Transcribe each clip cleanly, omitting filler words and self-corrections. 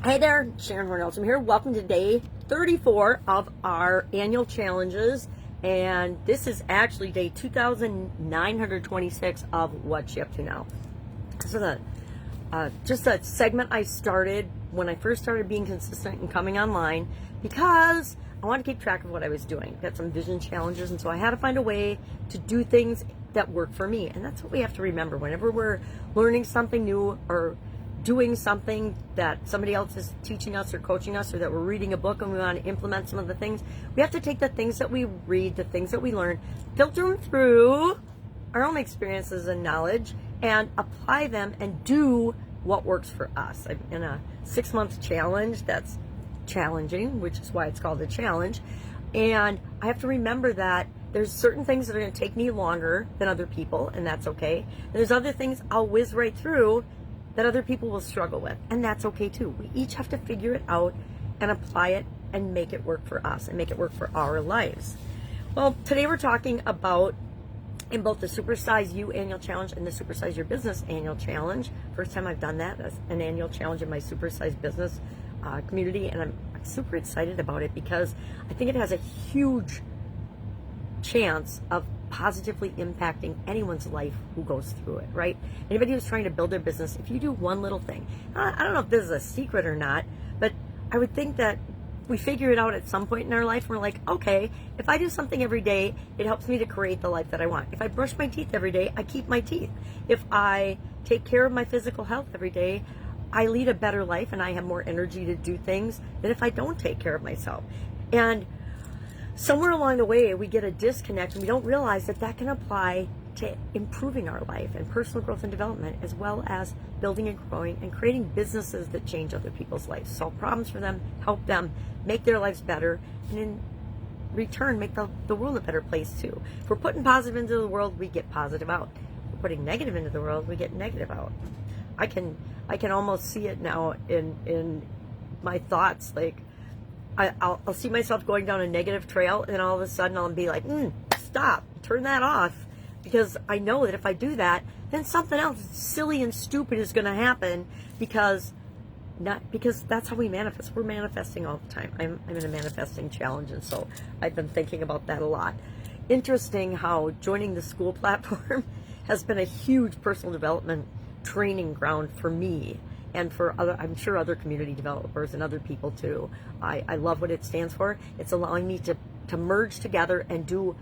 Hey there, Sharon Horne-Ellstrom here. Welcome to day 34 of our annual challenges. And this is actually day 2,926 of What's She Up To Now. This is just a segment I started when I first started being consistent and coming online because I wanted to keep track of what I was doing. Got some vision challenges, and so I had to find a way to do things that work for me. And that's what we have to remember whenever we're learning something new or doing something that somebody else is teaching us or coaching us, or that we're reading a book and we want to implement some of the things. We have to take the things that we read, the things that we learn, filter them through our own experiences and knowledge, and apply them and do what works for us. I'm in a 6-month challenge that's challenging, which is why it's called a challenge. And I have to remember that there's certain things that are going to take me longer than other people, and that's okay. There's other things I'll whiz right through that other people will struggle with, and that's okay too. We each have to figure it out and apply it and make it work for us and make it work for our lives. Well, today we're talking about, in both the Supersize You Annual Challenge and the Supersize Your Business Annual Challenge. First time I've done that as an annual challenge in my Supersize Business community, and I'm super excited about it because I think it has a huge chance of positively impacting anyone's life who goes through it, right? Anybody who's trying to build their business, if you do one little thing, I don't know if this is a secret or not, but I would think that we figure it out at some point in our life. We're like, okay, if I do something every day, it helps me to create the life that I want. If I brush my teeth every day, I keep my teeth. If I take care of my physical health every day, I lead a better life and I have more energy to do things than if I don't take care of myself. And somewhere along the way, we get a disconnect and we don't realize that that can apply to improving our life and personal growth and development, as well as building and growing and creating businesses that change other people's lives, solve problems for them, help them make their lives better, and in return, make the world a better place too. If we're putting positive into the world, we get positive out. If we're putting negative into the world, we get negative out. I can almost see it now in my thoughts, like, I'll see myself going down a negative trail, and all of a sudden I'll be like, stop, turn that off, because I know that if I do that, then something else silly and stupid is going to happen, because that's how we manifest. We're manifesting all the time. I'm in a manifesting challenge, and so I've been thinking about that a lot. Interesting how joining the Skool platform has been a huge personal development training ground for me. And for I'm sure other community developers and other people too. I love what it stands for. It's allowing me to merge together and do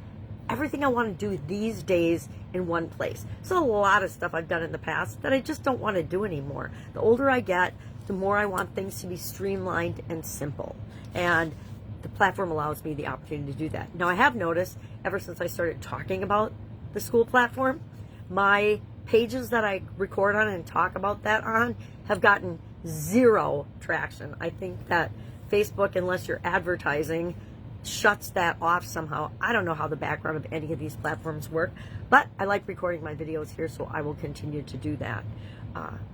everything I want to do these days in one place. So a lot of stuff I've done in the past that I just don't want to do anymore. The older I get, the more I want things to be streamlined and simple. And the platform allows me the opportunity to do that. Now, I have noticed ever since I started talking about the Skool platform, my pages that I record on and talk about that on have gotten 0 traction. I think that Facebook, unless you're advertising, shuts that off somehow. I don't know how the background of any of these platforms work, but I like recording my videos here, so I will continue to do that.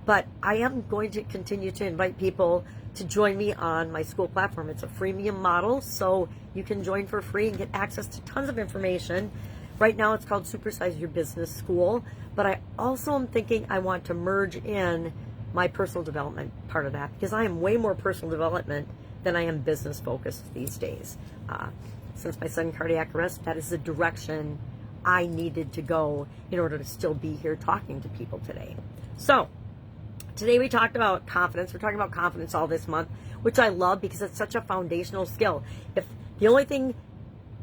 But I am going to continue to invite people to join me on my Skool platform. It's a freemium model, so you can join for free and get access to tons of information. Right now it's called Supersize Your Business School, but I also am thinking I want to merge in my personal development part of that, because I am way more personal development than I am business focused these days. Since my sudden cardiac arrest, that is the direction I needed to go in order to still be here talking to people today. So today we talked about confidence. We're talking about confidence all this month, which I love because it's such a foundational skill. If the only thing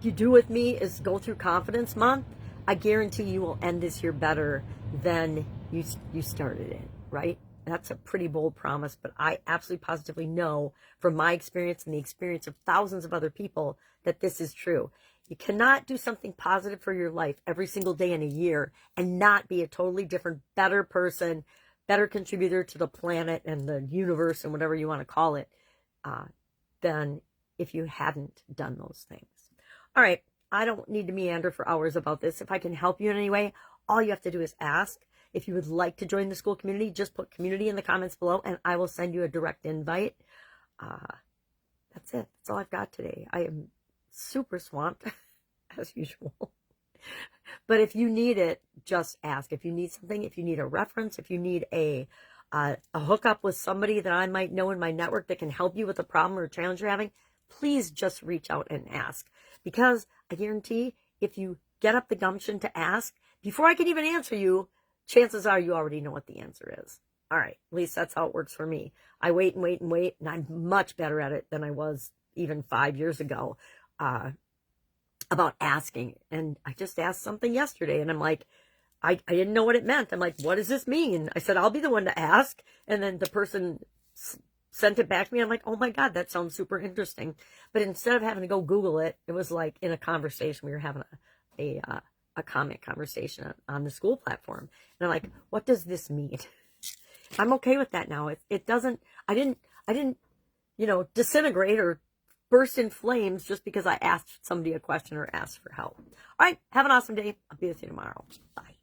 you do with me is go through Confidence Month, I guarantee you will end this year better than you started it, right? That's a pretty bold promise, but I absolutely positively know from my experience and the experience of thousands of other people that this is true. You cannot do something positive for your life every single day in a year and not be a totally different, better person, better contributor to the planet and the universe and whatever you want to call it, than if you hadn't done those things. All right, I don't need to meander for hours about this. If I can help you in any way, all you have to do is ask. If you would like to join the Skool community, just put community in the comments below and I will send you a direct invite. That's it. That's all I've got today. I am super swamped as usual. But if you need it, just ask. If you need something, if you need a reference, if you need a a hookup with somebody that I might know in my network that can help you with a problem or a challenge you're having, please just reach out and ask. Because I guarantee if you get up the gumption to ask, before I can even answer you, chances are you already know what the answer is. All right, at least that's how it works for me. I wait and wait and wait, and I'm much better at it than I was even 5 years ago about asking. And I just asked something yesterday, and I'm like, I didn't know what it meant. I'm like, what does this mean? I said, I'll be the one to ask. And then the person sent it back to me. I'm like, oh my God, that sounds super interesting. But instead of having to go Google it, it was like in a conversation. We were having a comment conversation on the school platform. And I'm like, what does this mean? I'm okay with that now. It doesn't, I didn't, disintegrate or burst in flames just because I asked somebody a question or asked for help. All right. Have an awesome day. I'll be with you tomorrow. Bye.